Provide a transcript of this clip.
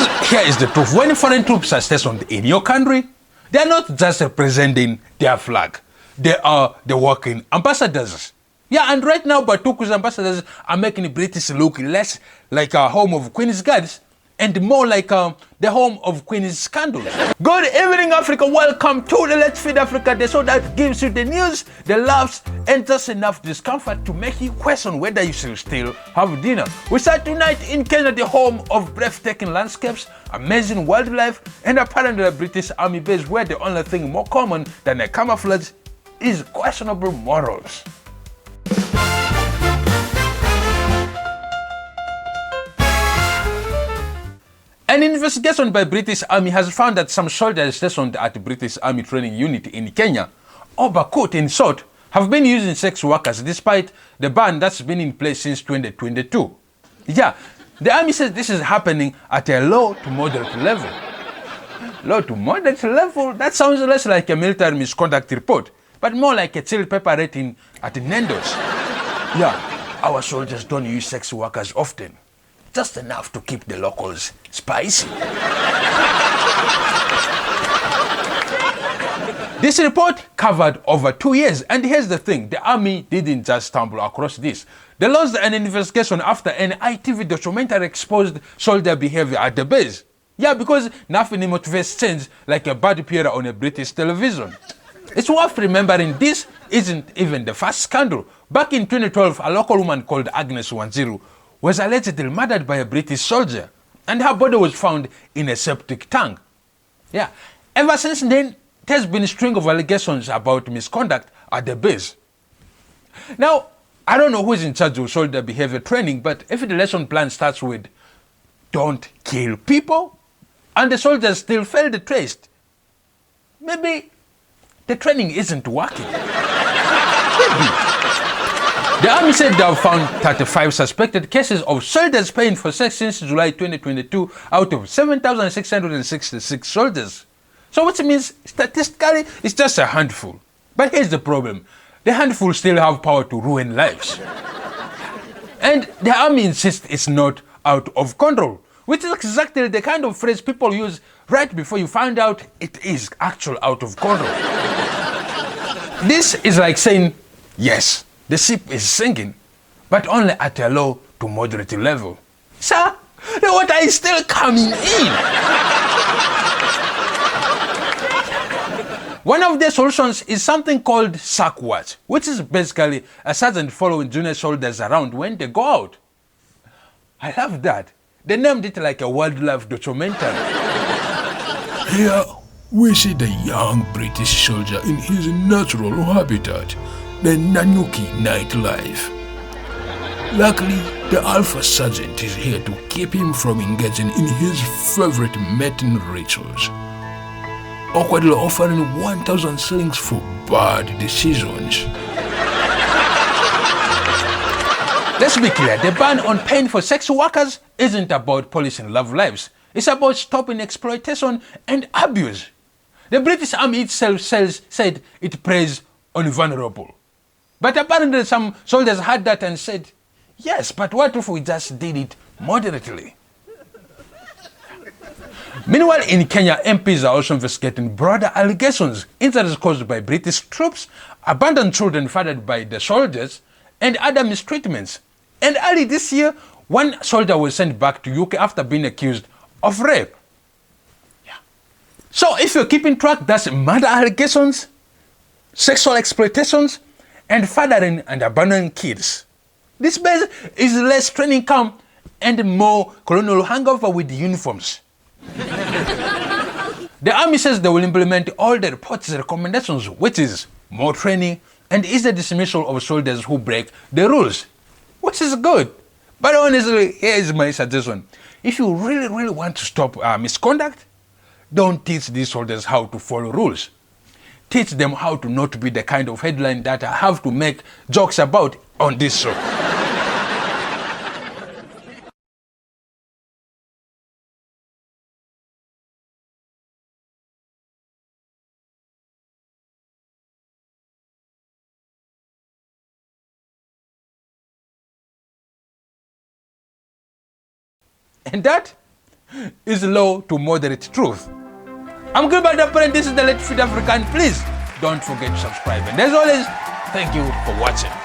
Because here is the truth. When foreign troops are stationed in your country, they are not just representing their flag. They are the working ambassadors. Yeah, and right now Batuk's ambassadors are making British look less like a home of Queen's Guards and more like the home of Queen's scandals. Good evening, Africa. Welcome to the Let's Feed Africa, the show that gives you the news, the laughs, and just enough discomfort to make you question whether you should still have dinner. We start tonight in Kenya, the home of breathtaking landscapes, amazing wildlife, and apparently a British army base where the only thing more common than a camouflage is questionable morals. An investigation by British Army has found that some soldiers stationed at the British Army Training Unit in Kenya, or Batuk in short, have been using sex workers despite the ban that's been in place since 2022. Yeah, the Army says this is happening at a low to moderate level. Low to moderate level? That sounds less like a military misconduct report, but more like a chill pepper rating at Nando's. Yeah, our soldiers don't use sex workers often. Just enough to keep the locals spicy. This report covered over 2 years, and here's the thing, the army didn't just stumble across this. They launched an investigation after an ITV documentary exposed soldier behavior at the base. Yeah, because nothing motivates change like a bad PR on a British television. It's worth remembering this isn't even the first scandal. Back in 2012, a local woman called Agnes Wanjiru was allegedly murdered by a British soldier, and her body was found in a septic tank. Yeah, ever since then, there's been a string of allegations about misconduct at the base. Now, I don't know who's in charge of soldier behavior training, but if the lesson plan starts with, don't kill people, and the soldiers still fail the test, maybe the training isn't working. Maybe. The army said they have found 35 suspected cases of soldiers paying for sex since July 2022 out of 7,666 soldiers. So which means statistically it's just a handful. But here's the problem. The handful still have power to ruin lives. And the army insists it's not out of control, which is exactly the kind of phrase people use right before you find out it is actually out of control. This is like saying, yes, the ship is sinking, but only at a low to moderate level. Sir, the water is still coming in. One of the solutions is something called Sharkwatch, which is basically a sergeant following junior soldiers around when they go out. I love that. They named it like a wildlife documentary. Here we see the young British soldier in his natural habitat, the Nanyuki nightlife. Luckily, the Alpha Sergeant is here to keep him from engaging in his favorite mating rituals, awkwardly offering 1,000 shillings for bad decisions. Let's be clear, the ban on paying for sex workers isn't about policing love lives. It's about stopping exploitation and abuse. The British Army itself said it preys on vulnerable. But apparently some soldiers heard that and said, yes, but what if we just did it moderately? Meanwhile, in Kenya, MPs are also investigating broader allegations, injuries caused by British troops, abandoned children fathered by the soldiers, and other mistreatments. And early this year, one soldier was sent back to UK after being accused of rape. Yeah. So if you're keeping track, that's murder allegations, sexual exploitations, and fathering and abandoning kids. This base is less training camp and more colonial hangover with uniforms. The army says they will implement all the report's recommendations, which is more training and easier dismissal of soldiers who break the rules, which is good. But honestly, here is my suggestion. If you really want to stop misconduct, don't teach these soldiers how to follow rules. Teach them how to not be the kind of headline that I have to make jokes about on this show. And that is low to moderate truth. I'm Gilbert Drapari, and this is the Let's Feed African. Please don't forget to subscribe. And as always, thank you for watching.